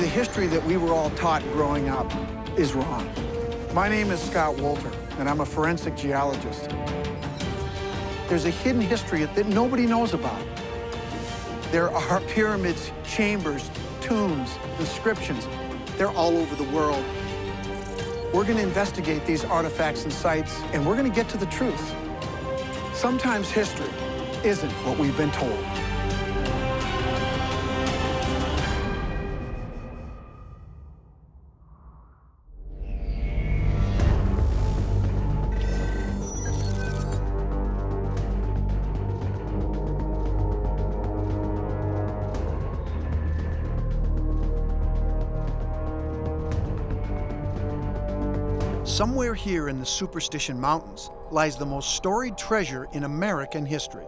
history that we were all taught growing up is wrong. My name is Scott Wolter, and I'm a forensic geologist. There's a hidden history that nobody knows about. There are pyramids, chambers, tombs, inscriptions. They're all over the world. We're going to investigate these artifacts and sites, and we're going to get to the truth. Sometimes history isn't what we've been told. Somewhere here in the Superstition Mountains lies the most storied treasure in American history.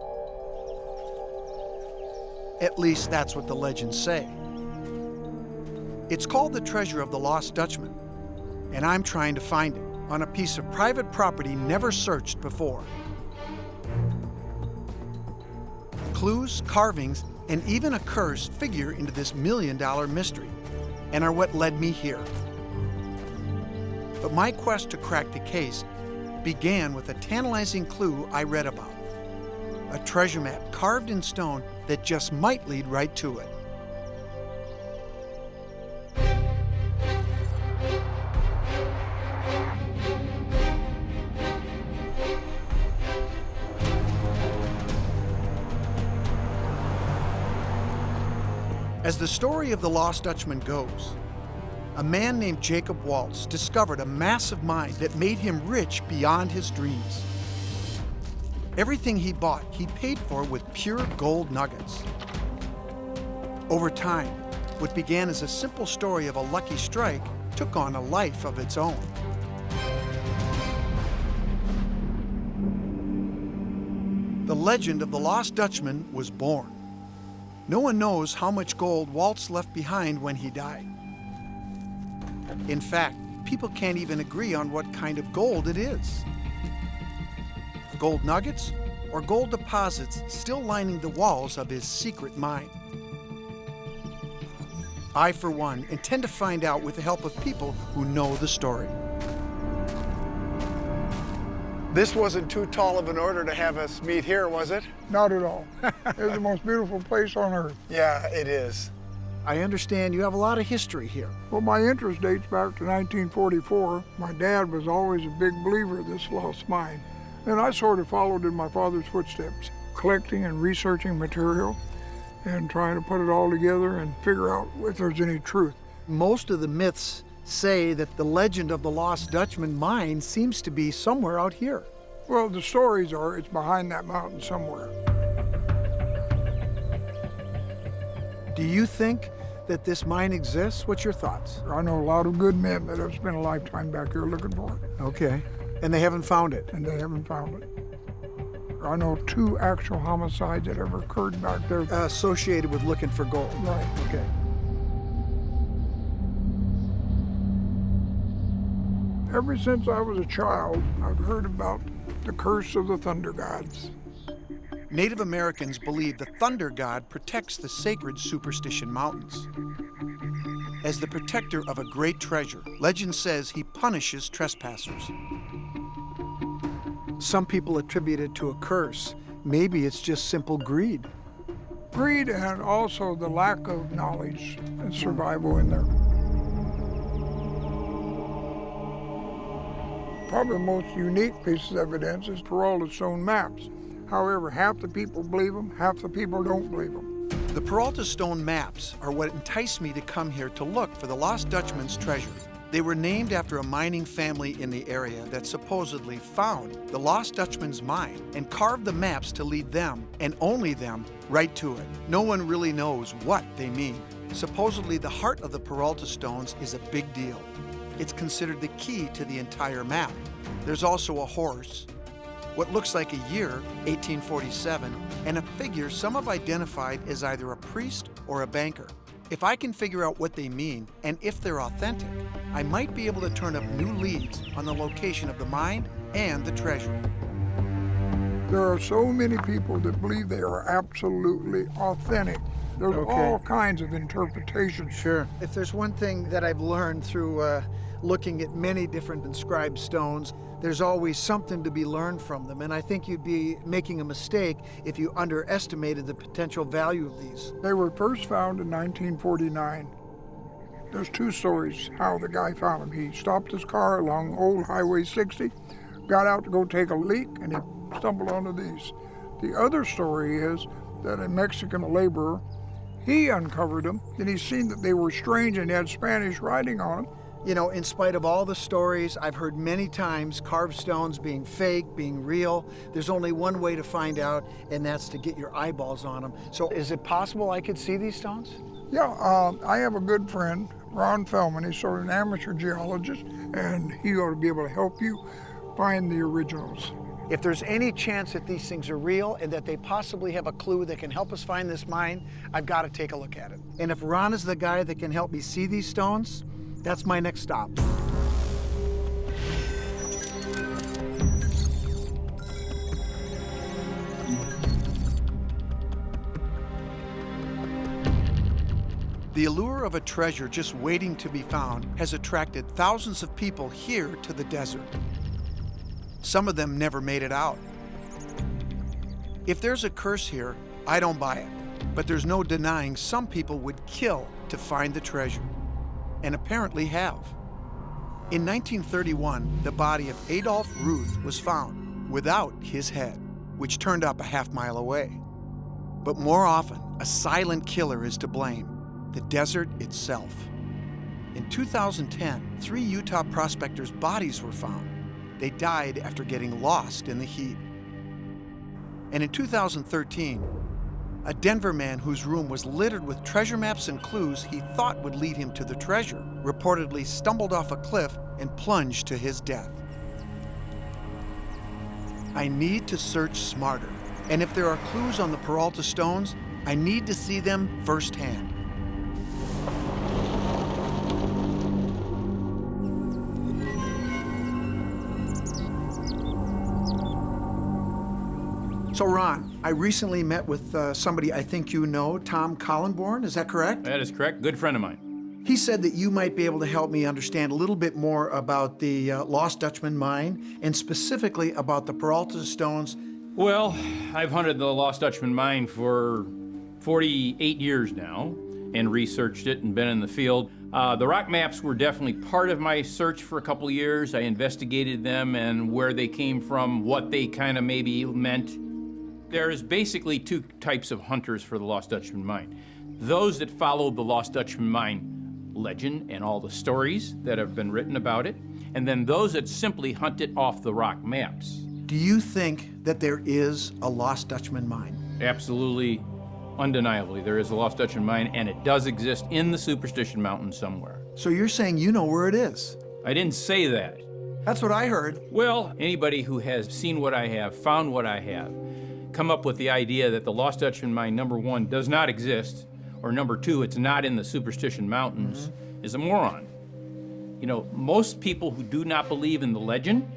At least that's what the legends say. It's called the treasure of the Lost Dutchman, and I'm trying to find it on a piece of private property never searched before. Clues, carvings, and even a curse figure into this million-dollar mystery and are what led me here. But my quest to crack the case began with a tantalizing clue I read about. A treasure map carved in stone that just might lead right to it. As the story of the Lost Dutchman goes, a man named Jacob Waltz discovered a massive mine that made him rich beyond his dreams. Everything he bought, he paid for with pure gold nuggets. Over time, what began as a simple story of a lucky strike took on a life of its own. The legend of the Lost Dutchman was born. No one knows how much gold Waltz left behind when he died. In fact, people can't even agree on what kind of gold it is. Gold nuggets or gold deposits still lining the walls of his secret mine? I, for one, intend to find out with the help of people who know the story. This wasn't too tall of an order to have us meet here, was it? Not at all. It's the most beautiful place on earth. Yeah, it is. I understand you have a lot of history here. Well, my interest dates back to 1944. My dad was always a big believer of this lost mine, and I sort of followed in my father's footsteps, collecting and researching material and trying to put it all together and figure out if there's any truth. Most of the myths say that the legend of the Lost Dutchman mine seems to be somewhere out here. Well, the stories are it's behind that mountain somewhere. Do you think that this mine exists? What's your thoughts? I know a lot of good men that have spent a lifetime back here looking for it. Okay. And they haven't found it? And they haven't found it. I know 2 actual homicides that ever occurred back there. Associated with looking for gold? Right. Okay. Ever since I was a child, I've heard about the curse of the thunder gods. Native Americans believe the thunder god protects the sacred Superstition Mountains. As the protector of a great treasure, legend says he punishes trespassers. Some people attribute it to a curse. Maybe it's just simple greed. Greed and also the lack of knowledge and survival in there. Probably the most unique piece of evidence is Peralta stone maps. However, half the people believe them, half the people don't believe them. The Peralta stone maps are what enticed me to come here to look for the Lost Dutchman's treasure. They were named after a mining family in the area that supposedly found the Lost Dutchman's mine and carved the maps to lead them, and only them, right to it. No one really knows what they mean. Supposedly, the heart of the Peralta stones is a big deal. It's considered the key to the entire map. There's also a horse, what looks like a year, 1847, and a figure some have identified as either a priest or a banker. If I can figure out what they mean, and if they're authentic, I might be able to turn up new leads on the location of the mine and the treasure. There are so many people that believe they are absolutely authentic. There's all kinds of interpretations. Sure. If there's one thing that I've learned through looking at many different inscribed stones, there's always something to be learned from them. And I think you'd be making a mistake if you underestimated the potential value of these. They were first found in 1949. There's two stories how the guy found them. He stopped his car along Old Highway 60, got out to go take a leak, and he stumbled onto these. The other story is that a Mexican laborer, he uncovered them, and he seen that they were strange and had Spanish writing on them. You know, in spite of all the stories I've heard many times, carved stones being fake, being real, there's only one way to find out, and that's to get your eyeballs on them. So is it possible I could see these stones? Yeah, I have a good friend, Ron Feldman. He's sort of an amateur geologist, and he ought to be able to help you find the originals. If there's any chance that these things are real and that they possibly have a clue that can help us find this mine, I've got to take a look at it. And if Ron is the guy that can help me see these stones, that's my next stop. The allure of a treasure just waiting to be found has attracted thousands of people here to the desert. Some of them never made it out. If there's a curse here, I don't buy it. But there's no denying some people would kill to find the treasure, and apparently have. In 1931, the body of Adolf Ruth was found without his head, which turned up a half-mile away. But more often, a silent killer is to blame, the desert itself. In 2010, 3 Utah prospectors' bodies were found. They died after getting lost in the heat. And in 2013, a Denver man whose room was littered with treasure maps and clues he thought would lead him to the treasure reportedly stumbled off a cliff and plunged to his death. I need to search smarter, and if there are clues on the Peralta stones, I need to see them firsthand. So Ron, I recently met with somebody I think you know, Tom Collenborn, is that correct? That is correct, good friend of mine. He said that you might be able to help me understand a little bit more about the Lost Dutchman mine, and specifically about the Peralta stones. Well, I've hunted the Lost Dutchman mine for 48 years now, and researched it and been in the field. The rock maps were definitely part of my search for a couple of years. I investigated them and where they came from, what they kind of maybe meant. There's basically 2 types of hunters for the Lost Dutchman mine. Those that follow the Lost Dutchman mine legend and all the stories that have been written about it, and then those that simply hunt it off the rock maps. Do you think that there is a Lost Dutchman mine? Absolutely, undeniably, there is a Lost Dutchman mine, and it does exist in the Superstition Mountains somewhere. So you're saying you know where it is? I didn't say that. That's what I heard. Well, anybody who has seen what I have, found what I have, come up with the idea that the Lost Dutchman mine, number 1, does not exist, or number 2, it's not in the Superstition Mountains, is a moron. You know, most people who do not believe in the legend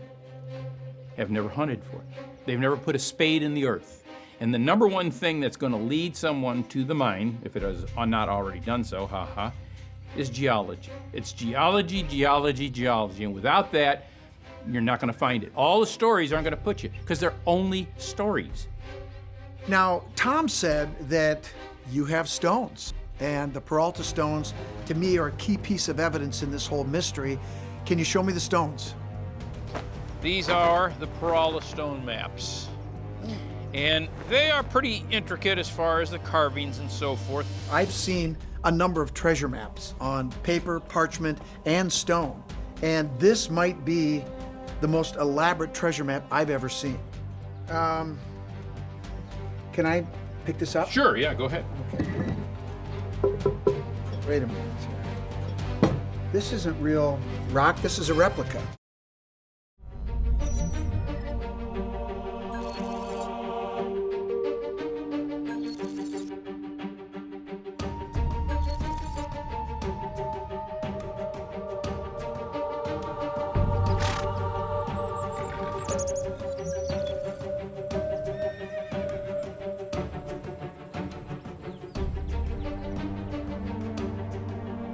have never hunted for it. They've never put a spade in the earth. And the number 1 thing that's going to lead someone to the mine, if it has not already done so, is geology. It's geology, geology, geology, and without that, you're not going to find it. All the stories aren't going to put you, because they're only stories. Now, Tom said that you have stones, and the Peralta stones, to me, are a key piece of evidence in this whole mystery. Can you show me the stones? These are the Peralta stone maps. And they are pretty intricate as far as the carvings and so forth. I've seen a number of treasure maps on paper, parchment, and stone, and this might be the most elaborate treasure map I've ever seen. Can I pick this up? Sure, yeah, go ahead. Okay. Wait a minute. This isn't real rock, this is a replica.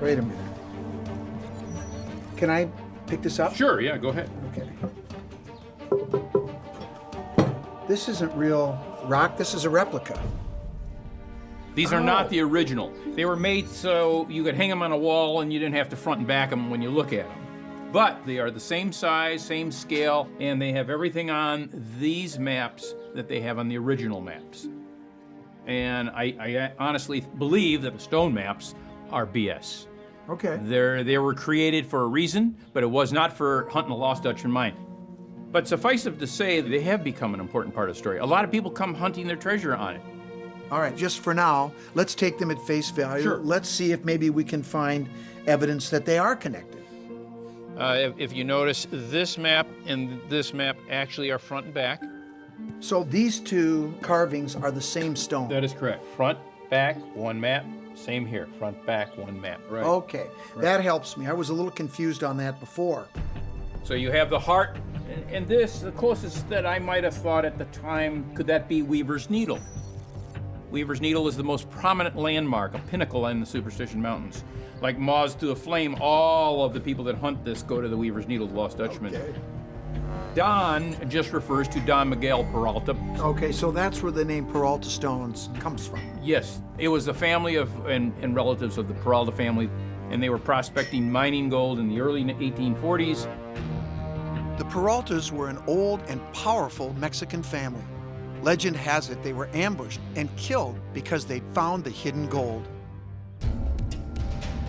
Wait a minute. Can I pick this up? Sure, yeah, go ahead. Okay. This isn't real rock, this is a replica. These are not the original. They were made so you could hang them on a wall and you didn't have to front and back them when you look at them. But they are the same size, same scale, and they have everything on these maps that they have on the original maps. And I honestly believe that the stone maps are BS. Okay. They were created for a reason, but it was not for hunting the Lost Dutchman mine. But suffice it to say, they have become an important part of the story. A lot of people come hunting their treasure on it. All right, just for now, let's take them at face value. Sure. Let's see if maybe we can find evidence that they are connected. If you notice, this map and this map actually are front and back. So these two carvings are the same stone. That is correct. Front, back, one map. Same here. Front, back, one map. Right. Okay, that helps me. I was a little confused on that before. So you have the heart, and this, the closest that I might have thought at the time, could that be Weaver's Needle? Weaver's Needle is the most prominent landmark, a pinnacle in the Superstition Mountains. Like moths to a flame, all of the people that hunt this go to the Weaver's Needle, the Lost Dutchman. Okay. Don just refers to Don Miguel Peralta. Okay, so that's where the name Peralta stones comes from. Yes, it was the family of and relatives of the Peralta family, and they were prospecting mining gold in the early 1840s. The Peraltas were an old and powerful Mexican family. Legend has it they were ambushed and killed because they'd found the hidden gold.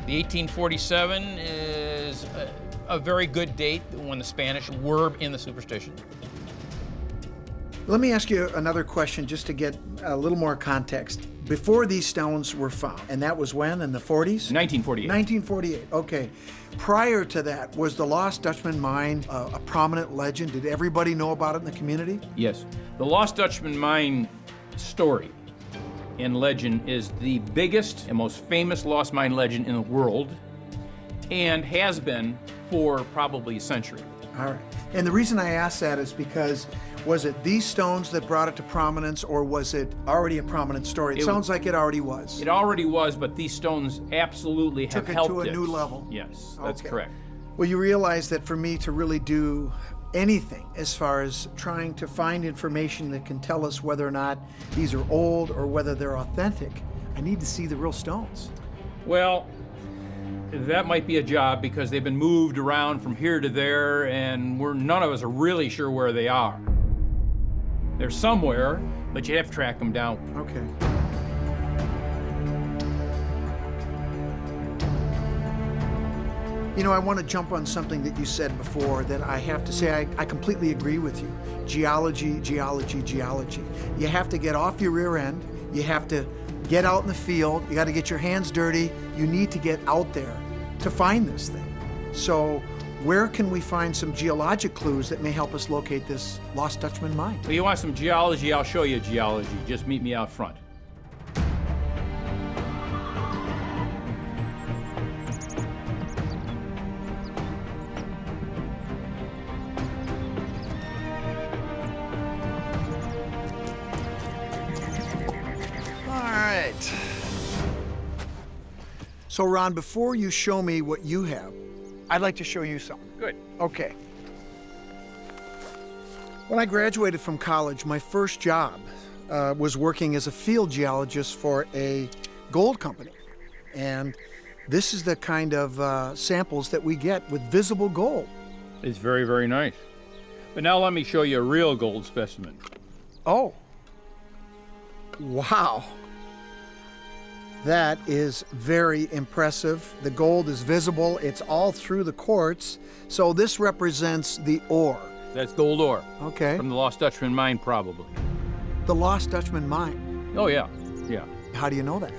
The 1847 is a very good date when the Spanish were in the superstition. Let me ask you another question just to get a little more context. Before these stones were found, and that was when, in the 40s? 1948. 1948, okay. Prior to that, was the Lost Dutchman mine a prominent legend? Did everybody know about it in the community? Yes. The Lost Dutchman mine story and legend is the biggest and most famous lost mine legend in the world, and has been for probably a century. All right. And the reason I ask that is because was it these stones that brought it to prominence, or was it already a prominent story? It sounds like it already was. It already was, but these stones absolutely have Took it helped to a new level. Yes, that's Okay. correct. Well, you realize that for me to really do anything as far as trying to find information that can tell us whether or not these are old or whether they're authentic, I need to see the real stones. Well, that might be a job because they've been moved around from here to there, and none of us are really sure where they are. They're somewhere, but you have to track them down. Okay. You know, I want to jump on something that you said before that I have to say I completely agree with you. Geology, geology, geology. You have to get off your rear end. You have to get out in the field. You got to get your hands dirty. You need to get out there to find this thing. So where can we find some geologic clues that may help us locate this Lost Dutchman mine? Well, you want some geology? I'll show you geology. Just meet me out front. So Ron, before you show me what you have, I'd like to show you something. Good. Okay. When I graduated from college, my first job was working as a field geologist for a gold company. And this is the kind of samples that we get with visible gold. It's very, very nice. But now let me show you a real gold specimen. Oh. Wow. That is very impressive. The gold is visible. It's all through the quartz. So this represents the ore. That's gold ore. Okay. From the Lost Dutchman mine, probably. The Lost Dutchman mine. Oh, yeah. Yeah. How do you know that?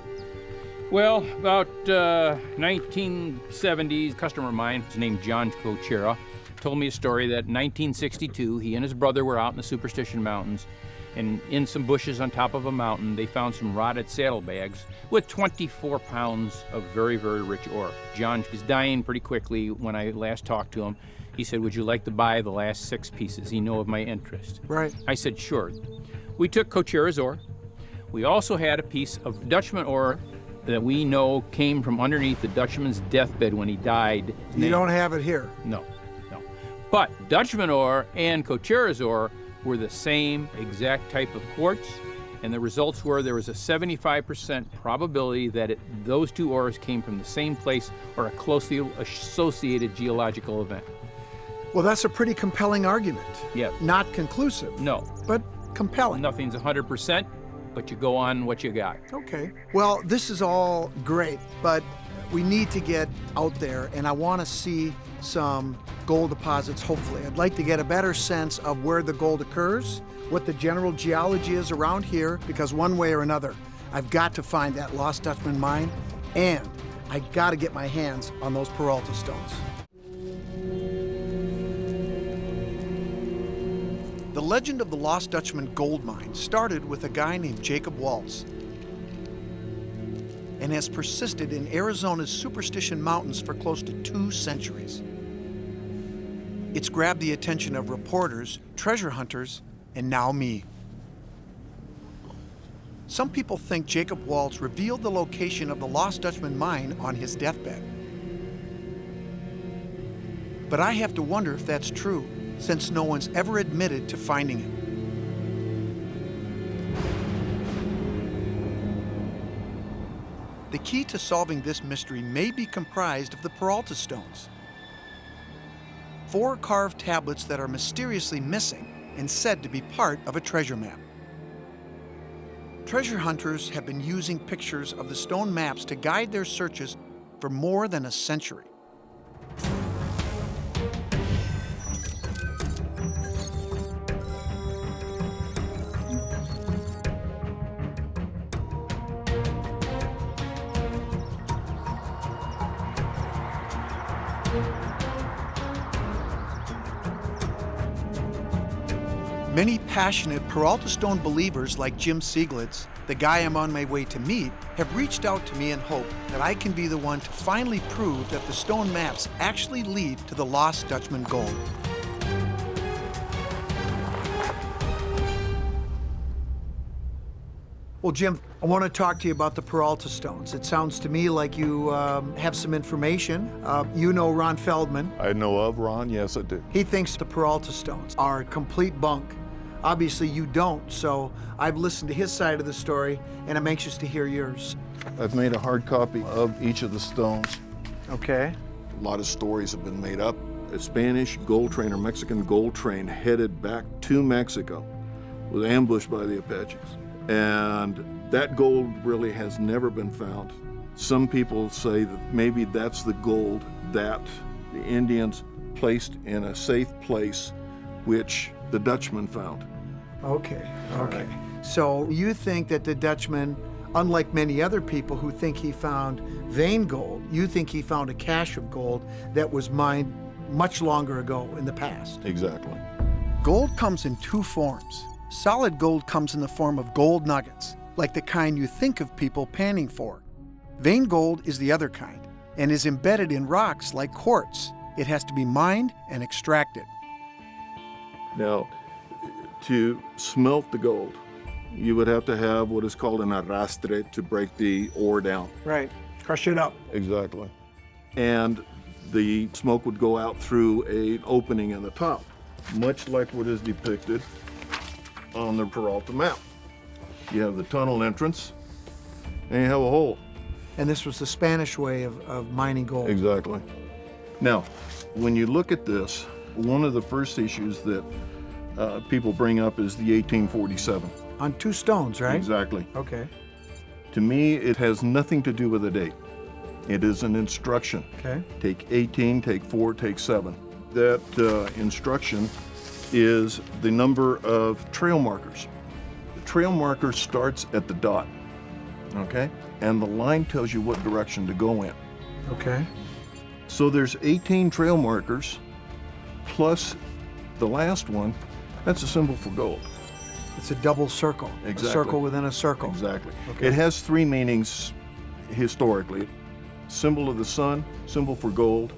Well, about 1970s, customer of mine, his name John Cochera, told me a story that in 1962, he and his brother were out in the Superstition Mountains, and in some bushes on top of a mountain, they found some rotted saddlebags with 24 pounds of very, very rich ore. John was dying pretty quickly when I last talked to him. He said, "Would you like to buy the last 6 pieces? He knew of my interest." Right. I said, "Sure." We took Cochera's ore. We also had a piece of Dutchman ore that we know came from underneath the Dutchman's deathbed when he died. You don't have it here. No. But Dutchman ore and Cochera's ore were the same exact type of quartz, and the results were there was a 75% probability that those two ores came from the same place or a closely associated geological event. Well, that's a pretty compelling argument. Yeah. Not conclusive. No. But compelling. Nothing's 100%, but you go on what you got. Okay. Well, this is all great, but we need to get out there, and I want to see some gold deposits, hopefully. I'd like to get a better sense of where the gold occurs, what the general geology is around here, because one way or another, I've got to find that Lost Dutchman mine, and I got to get my hands on those Peralta stones. The legend of the Lost Dutchman gold mine started with a guy named Jacob Waltz and has persisted in Arizona's Superstition Mountains for close to 2 centuries. It's grabbed the attention of reporters, treasure hunters, and now me. Some people think Jacob Waltz revealed the location of the Lost Dutchman mine on his deathbed. But I have to wonder if that's true, since no one's ever admitted to finding it. The key to solving this mystery may be comprised of the Peralta stones. 4 carved tablets that are mysteriously missing and said to be part of a treasure map. Treasure hunters have been using pictures of the stone maps to guide their searches for more than a century. Many passionate Peralta stone believers like Jim Sieglitz, the guy I'm on my way to meet, have reached out to me in hope that I can be the one to finally prove that the stone maps actually lead to the Lost Dutchman gold. Well, Jim, I want to talk to you about the Peralta stones. It sounds to me like you have some information. You know Ron Feldman. I know of Ron, yes I do. He thinks the Peralta stones are complete bunk. Obviously you don't, so I've listened to his side of the story, and I'm anxious to hear yours. I've made a hard copy of each of the stones. Okay. A lot of stories have been made up. A Spanish gold train or Mexican gold train headed back to Mexico was ambushed by the Apaches. And that gold really has never been found. Some people say that maybe that's the gold that the Indians placed in a safe place, which the Dutchman found. Okay. Right. So you think that the Dutchman, unlike many other people who think he found vein gold, you think he found a cache of gold that was mined much longer ago in the past. Exactly. Gold comes in 2 forms. Solid gold comes in the form of gold nuggets, like the kind you think of people panning for. Vein gold is the other kind, and is embedded in rocks like quartz. It has to be mined and extracted. Now, to smelt the gold, you would have to have what is called an arrastre to break the ore down. Right. Crush it up. Exactly. And the smoke would go out through an opening in the top, much like what is depicted on the Peralta map. You have the tunnel entrance, and you have a hole. And this was the Spanish way of mining gold. Exactly. Now, when you look at this, one of the first issues that people bring up is the 1847. On 2 stones, right? Exactly. Okay. To me, it has nothing to do with a date. It is an instruction. Okay. Take 18, take 4, take 7. That instruction is the number of trail markers. The trail marker starts at the dot, okay? And the line tells you what direction to go in. Okay. So there's 18 trail markers, plus the last one, that's a symbol for gold. It's a double circle. Exactly. A circle within a circle. Exactly. Okay. It has 3 meanings historically. Symbol of the sun, symbol for gold,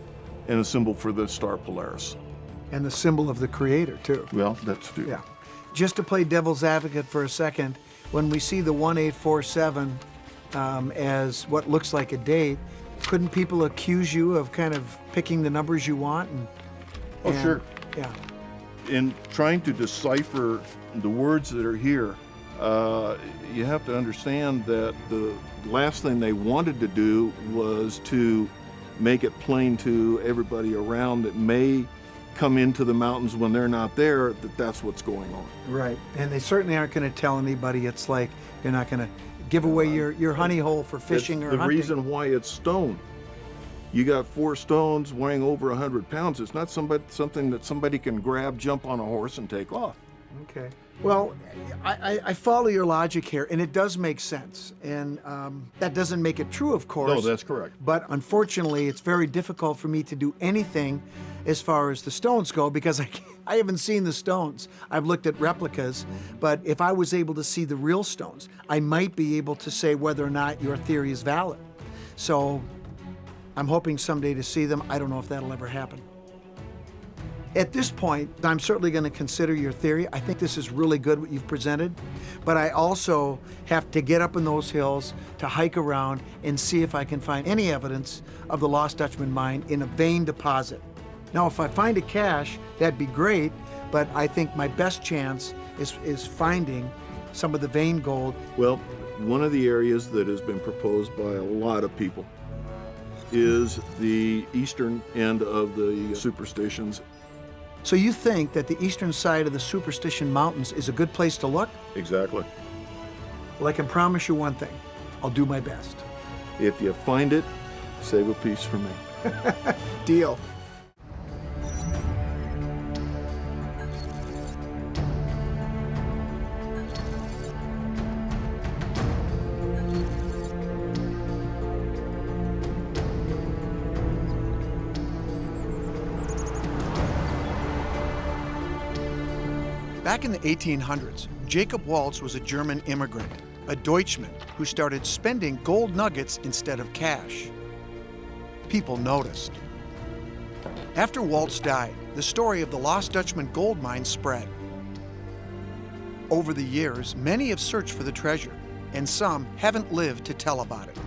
and a symbol for the star Polaris. And the symbol of the Creator, too. Well, that's true. Yeah. Just to play devil's advocate for a second, when we see the 1847 as what looks like a date, couldn't people accuse you of kind of picking the numbers you want? Oh, sure. Yeah. In trying to decipher the words that are here, you have to understand that the last thing they wanted to do was to make it plain to everybody around that may come into the mountains when they're not there, that that's what's going on. Right. And they certainly aren't going to tell anybody. It's like you're not going to give away your honey hole for fishing or the hunting. reason why it's stone. You got 4 stones weighing over 100 pounds. It's not something that somebody can grab, jump on a horse, and take off. Okay. Well, I follow your logic here, and it does make sense. And that doesn't make it true, of course. No, that's correct. But unfortunately, it's very difficult for me to do anything as far as the stones go because I haven't seen the stones. I've looked at replicas, but if I was able to see the real stones, I might be able to say whether or not your theory is valid. So I'm hoping someday to see them. I don't know if that'll ever happen. At this point, I'm certainly going to consider your theory. I think this is really good what you've presented, but I also have to get up in those hills to hike around and see if I can find any evidence of the Lost Dutchman mine in a vein deposit. Now, if I find a cache, that'd be great, but I think my best chance is finding some of the vein gold. Well, one of the areas that has been proposed by a lot of people is the eastern end of the Superstitions. So you think that the eastern side of the Superstition Mountains is a good place to look? Exactly. Well, I can promise you one thing. I'll do my best. If you find it, save a piece for me. Deal. Back in the 1800s, Jacob Waltz was a German immigrant, a Deutschman who started spending gold nuggets instead of cash. People noticed. After Waltz died, the story of the Lost Dutchman gold mine spread. Over the years, many have searched for the treasure, and some haven't lived to tell about it.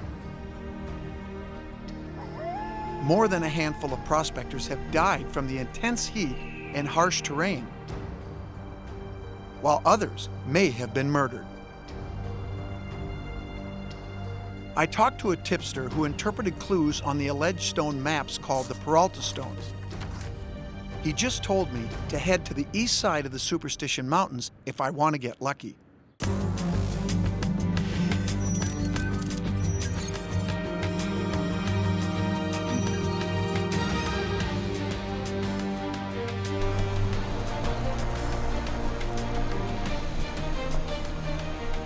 More than a handful of prospectors have died from the intense heat and harsh terrain, while others may have been murdered. I talked to a tipster who interpreted clues on the alleged stone maps called the Peralta stones. He just told me to head to the east side of the Superstition Mountains if I want to get lucky.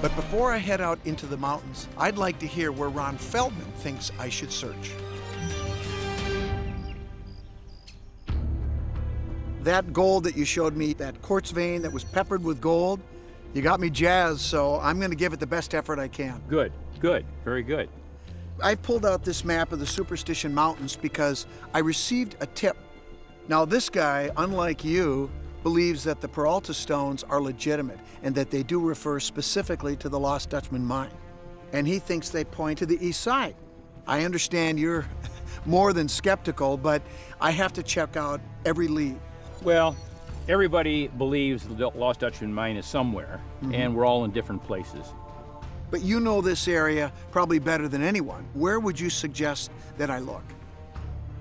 But before I head out into the mountains, I'd like to hear where Ron Feldman thinks I should search. That gold that you showed me, that quartz vein that was peppered with gold, you got me jazzed, so I'm going to give it the best effort I can. Good, good, very good. I pulled out this map of the Superstition Mountains because I received a tip. Now this guy, unlike you, believes that the Peralta stones are legitimate and that they do refer specifically to the Lost Dutchman mine. And he thinks they point to the east side. I understand you're more than skeptical, but I have to check out every lead. Well, everybody believes the Lost Dutchman mine is somewhere, and we're all in different places. But you know this area probably better than anyone. Where would you suggest that I look?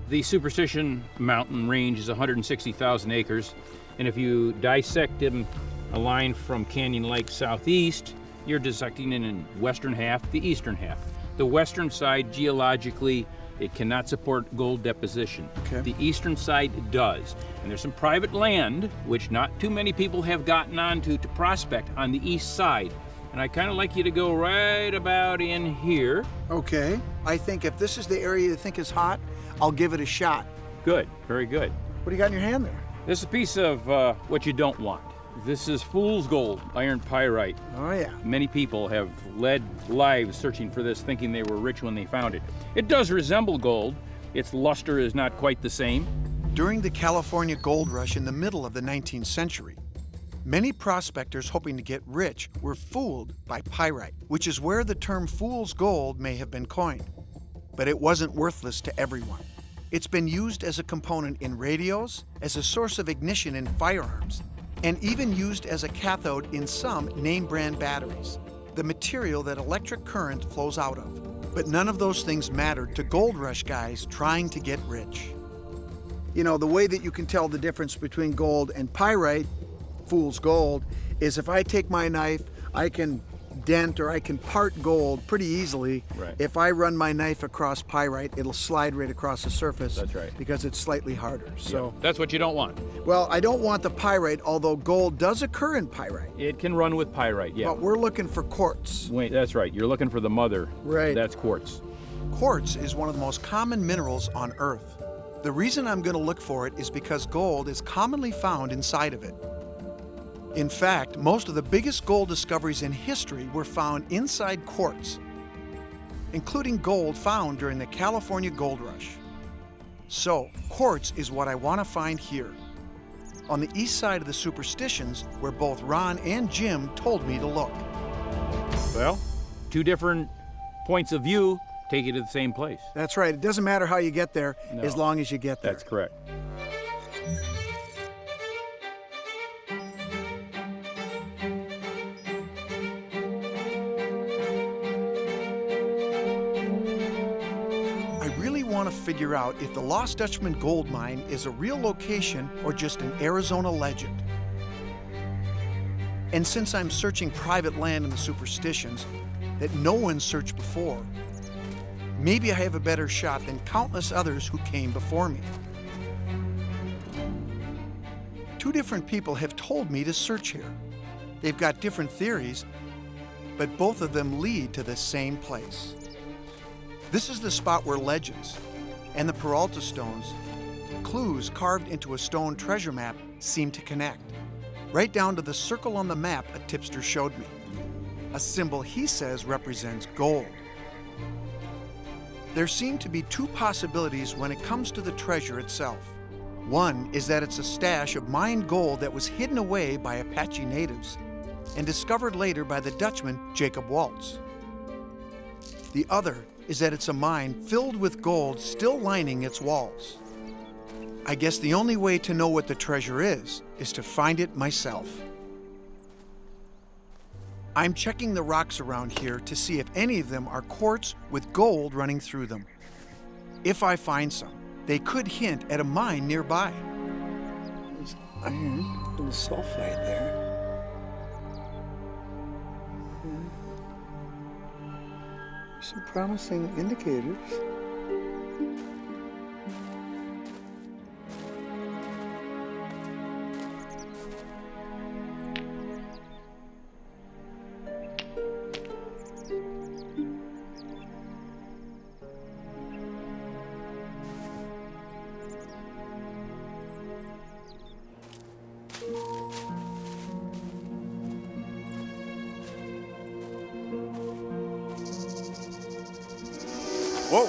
The Superstition Mountain range is 160,000 acres, and if you dissect them a line from Canyon Lake southeast, you're dissecting it in western half, the eastern half. The western side, geologically, it cannot support gold deposition. Okay. The eastern side does. And there's some private land, which not too many people have gotten onto to prospect on the east side. And I kind of like you to go right about in here. Okay. I think if this is the area you think is hot, I'll give it a shot. Good, very good. What do you got in your hand there? This is a piece of what you don't want. This is fool's gold, iron pyrite. Oh yeah. Many people have led lives searching for this, thinking they were rich when they found it. It does resemble gold. Its luster is not quite the same. During the California gold rush in the middle of the 19th century, Many prospectors hoping to get rich were fooled by pyrite, which is where the term fool's gold may have been coined. But it wasn't worthless to everyone. It's been used as a component in radios, as a source of ignition in firearms, and even used as a cathode in some name-brand batteries, the material that electric current flows out of. But none of those things mattered to gold rush guys trying to get rich. You know, the way that you can tell the difference between gold and pyrite, fool's gold, is if I take my knife, I can dent or I can part gold pretty easily. Right. If I run my knife across pyrite, it'll slide right across the surface. That's right. Because it's slightly harder. So, That's what you don't want. well, I don't want the pyrite, although gold does occur in pyrite. It can run with pyrite, yeah. But we're looking for quartz. Wait, that's right. You're looking for the mother. Right. That's quartz. Quartz is one of the most common minerals on Earth. The reason I'm going to look for it is because gold is commonly found inside of it. In fact, most of the biggest gold discoveries in history were found inside quartz, including gold found during the California Gold Rush. So, quartz is what I want to find here, on the east side of the Superstitions, where both Ron and Jim told me to look. Well, two different points of view take you to the same place. That's right. It doesn't matter how you get there, No. as long as you get there. That's correct. I really want to figure out if the Lost Dutchman gold mine is a real location or just an Arizona legend. And since I'm searching private land in the Superstitions that no one searched before, maybe I have a better shot than countless others who came before me. Two different people have told me to search here. They've got different theories, but both of them lead to the same place. This is the spot where legends and the Peralta stones, clues carved into a stone treasure map, seem to connect, right down to the circle on the map a tipster showed me. A symbol he says represents gold. There seem to be two possibilities when it comes to the treasure itself. One is that it's a stash of mined gold that was hidden away by Apache natives and discovered later by the Dutchman Jacob Waltz. The other is that it's a mine filled with gold still lining its walls. I guess the only way to know what the treasure is to find it myself. I'm checking the rocks around here to see if any of them are quartz with gold running through them. If I find some, they could hint at a mine nearby. There's iron, a little sulfide there. Some promising indicators. Whoa!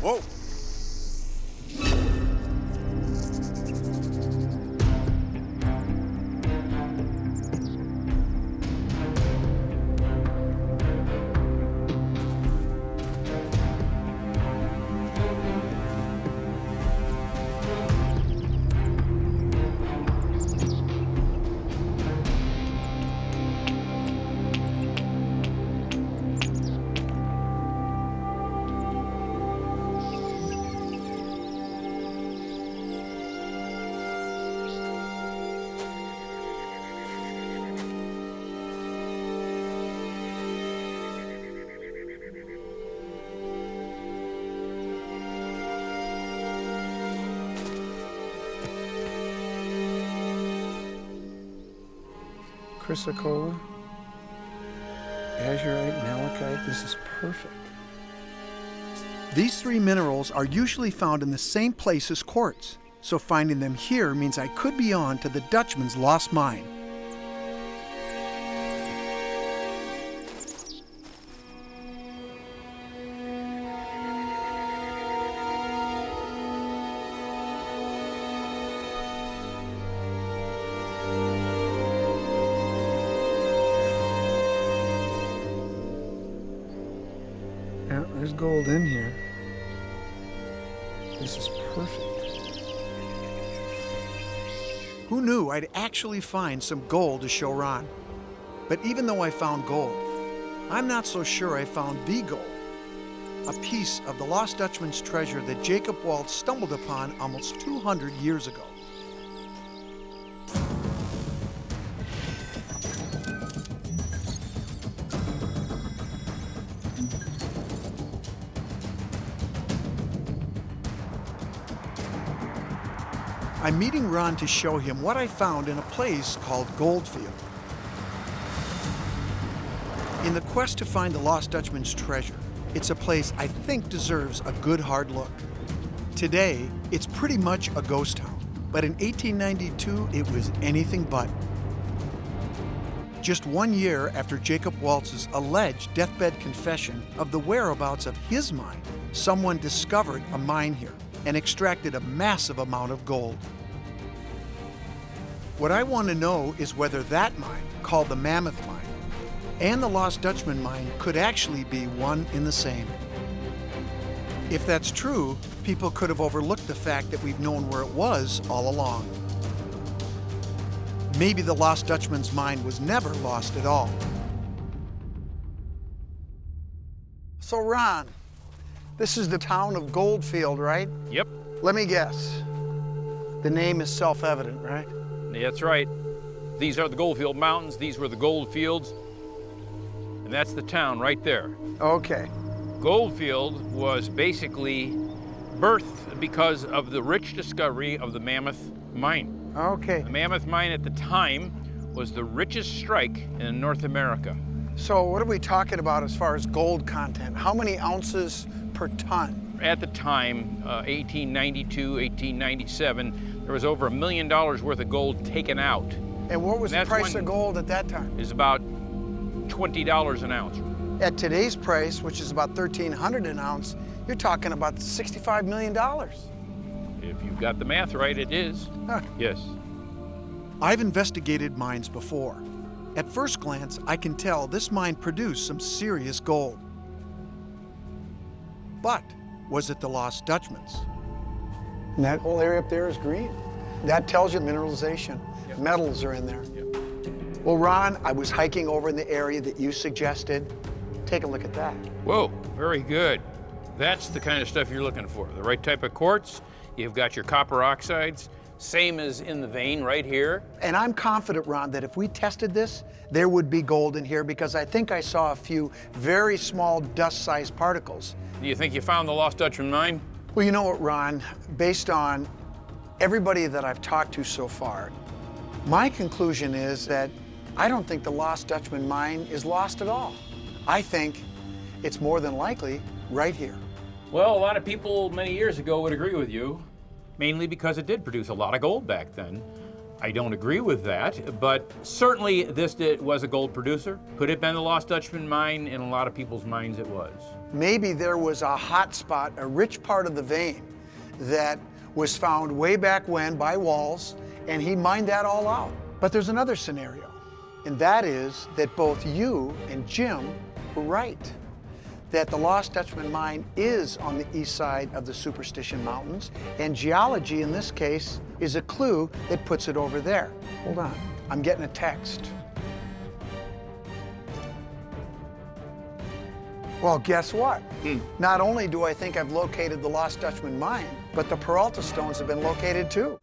Whoa! Chrysocolla, azurite, malachite. This is perfect. These three minerals are usually found in the same place as quartz, so finding them here means I could be on to the Dutchman's lost mine. there's gold in here. This is perfect. Who knew I'd actually find some gold to show Ron? But even though I found gold, I'm not so sure I found the gold. A piece of the Lost Dutchman's treasure that Jacob Waltz stumbled upon almost 200 years ago. I'm meeting Ron to show him what I found in a place called Goldfield. In the quest to find the Lost Dutchman's treasure, it's a place I think deserves a good hard look. Today, it's pretty much a ghost town, but in 1892, it was anything but. Just 1 year after Jacob Waltz's alleged deathbed confession of the whereabouts of his mine, someone discovered a mine here and extracted a massive amount of gold. What I want to know is whether that mine, called the Mammoth Mine, and the Lost Dutchman mine could actually be one in the same. If that's true, people could have overlooked the fact that we've known where it was all along. Maybe the Lost Dutchman's mine was never lost at all. So Ron, this is the town of Goldfield, right? Yep, Let me guess. The name is self-evident, right? that's right. These are the Goldfield Mountains, these were the gold fields, and that's the town right there. Okay. Goldfield was basically birthed because of the rich discovery of the Mammoth Mine. Okay. The Mammoth Mine at the time was the richest strike in North America. So what are we talking about as far as gold content? How many ounces per ton? At the time, 1892, 1897, there was over $1 million worth of gold taken out. And what was And the that's price when- of gold at that time? It's about $20 an ounce. At today's price, which is about $1,300 an ounce, you're talking about $65 million. If you've got the math right, it is. Huh. Yes. I've investigated mines before. At first glance, I can tell this mine produced some serious gold. But was it the Lost Dutchman's? And that whole area up there is green. That tells you mineralization. Yep. Metals are in there. Yep. Well, Ron, I was hiking over in the area that you suggested. Take a look at that. Whoa, very good. That's the kind of stuff you're looking for. The right type of quartz. You've got your copper oxides, same as in the vein right here. And I'm confident, Ron, that if we tested this, there would be gold in here because I think I saw a few very small dust-sized particles. Do you think you found the Lost Dutchman mine? Well, you know what, Ron? Based on everybody that I've talked to so far, my conclusion is that I don't think the Lost Dutchman mine is lost at all. I think it's more than likely right here. Well, a lot of people many years ago would agree with you, mainly because it did produce a lot of gold back then. I don't agree with that, but certainly this was a gold producer. Could it have been the Lost Dutchman mine? In a lot of people's minds it was. Maybe there was a hot spot, a rich part of the vein that was found way back when by Waltz, and he mined that all out. But there's another scenario, and that is that both you and Jim were right, that the Lost Dutchman mine is on the east side of the Superstition Mountains, and geology in this case is a clue that puts it over there. Hold on, I'm getting a text. Well, guess what? Not only do I think I've located the Lost Dutchman mine, but the Peralta stones have been located too.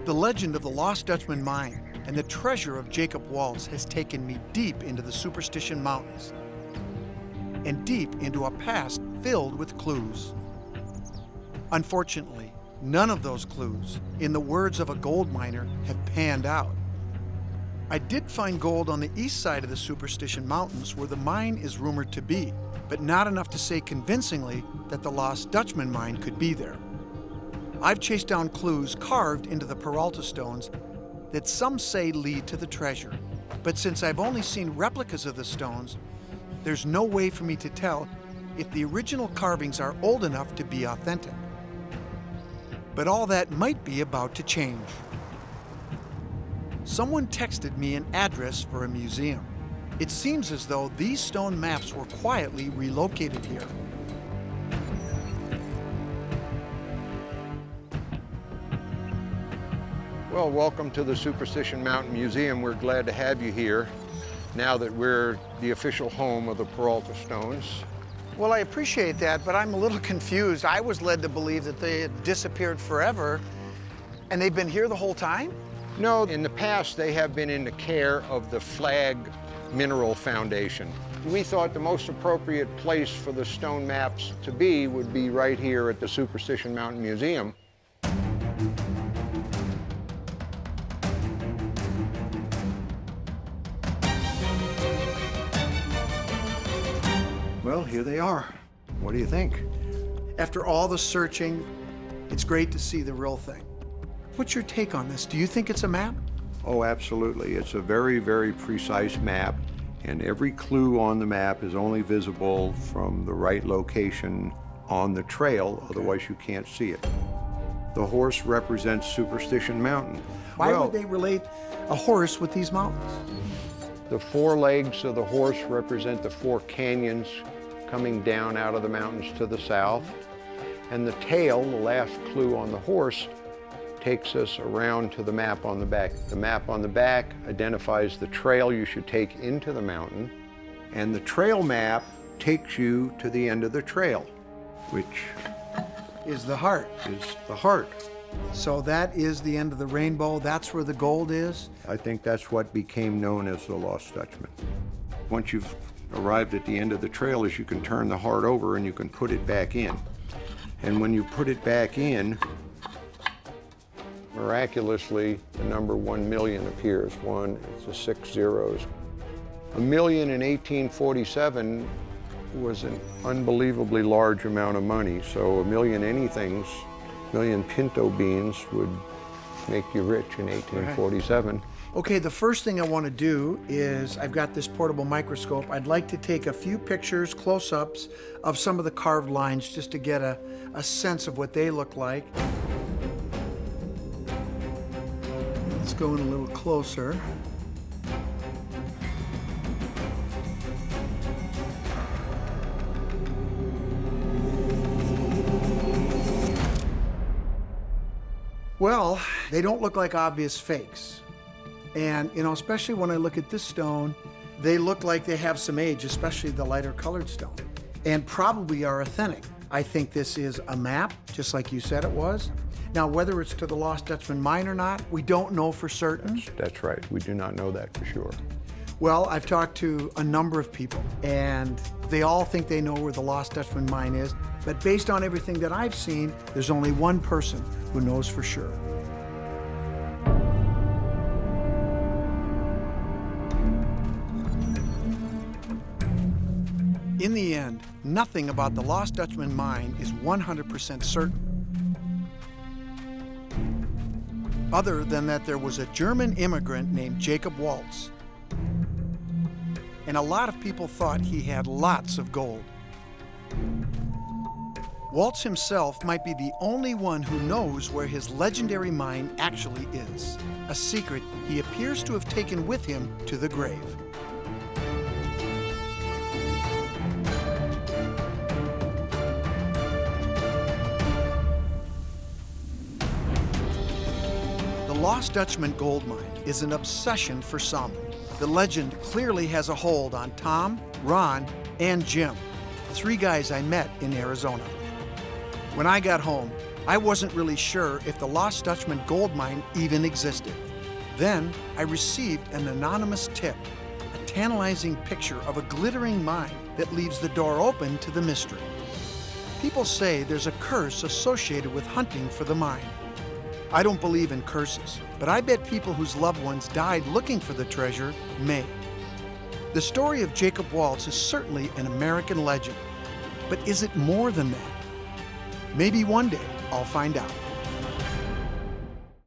The legend of the Lost Dutchman mine and the treasure of Jacob Waltz has taken me deep into the Superstition Mountains and deep into a past filled with clues. Unfortunately, none of those clues, in the words of a gold miner, have panned out. I did find gold on the east side of the Superstition Mountains where the mine is rumored to be, but not enough to say convincingly that the Lost Dutchman mine could be there. I've chased down clues carved into the Peralta stones that some say lead to the treasure, but since I've only seen replicas of the stones, there's no way for me to tell if the original carvings are old enough to be authentic. But all that might be about to change. Someone texted me an address for a museum. It seems as though these stone maps were quietly relocated here. Well, welcome to the Superstition Mountain Museum. We're glad to have you here now that we're the official home of the Peralta stones. Well, I appreciate that, but I'm a little confused. I was led to believe that they had disappeared forever, and they've been here the whole time? No, in the past they have been in the care of the Flag Mineral Foundation. We thought the most appropriate place for the stone maps to be would be right here at the Superstition Mountain Museum. Well, here they are. What do you think? After all the searching, it's great to see the real thing. What's your take on this? Do you think it's a map? Oh, absolutely. It's a very, very precise map, and every clue on the map is only visible from the right location on the trail, otherwise you can't see it. The horse represents Superstition Mountain. Why would they relate a horse with these mountains? The four legs of the horse represent the four canyons coming down out of the mountains to the south. And the tail, the last clue on the horse, takes us around to the map on the back. The map on the back identifies the trail you should take into the mountain. And the trail map takes you to the end of the trail, which Is the heart. is the heart. So that is the end of the rainbow. That's where the gold is. I think that's what became known as the Lost Dutchman. Once you've arrived at the end of the trail, is you can turn the heart over and you can put it back in. And when you put it back in, miraculously, the number 1 million appears. It's the 6 zeros. 1 million in 1847 was an unbelievably large amount of money. So 1 million anythings, 1 million pinto beans would make you rich in 1847. Okay, the first thing I want to do is, I've got this portable microscope. I'd like to take a few pictures, close-ups, of some of the carved lines just to get a sense of what they look like. Let's go in a little closer. Well, they don't look like obvious fakes. And, you know, especially when I look at this stone, they look like they have some age, especially the lighter colored stone, and probably are authentic. I think this is a map, just like you said it was. Now, whether it's to the Lost Dutchman mine or not, we don't know for certain. That's right. We do not know that for sure. Well, I've talked to a number of people, and they all think they know where the Lost Dutchman mine is. But based on everything that I've seen, there's only one person who knows for sure. In the end, nothing about the Lost Dutchman mine is 100% certain, other than that there was a German immigrant named Jacob Waltz, and a lot of people thought he had lots of gold. Waltz himself might be the only one who knows where his legendary mine actually is, a secret he appears to have taken with him to the grave. The Lost Dutchman gold mine is an obsession for some. The legend clearly has a hold on Tom, Ron, and Jim, 3 guys I met in Arizona. When I got home, I wasn't really sure if the Lost Dutchman gold mine even existed. Then I received an anonymous tip, a tantalizing picture of a glittering mine that leaves the door open to the mystery. People say there's a curse associated with hunting for the mine. I don't believe in curses, but I bet people whose loved ones died looking for the treasure may. The story of Jacob Waltz is certainly an American legend, but is it more than that? Maybe one day I'll find out.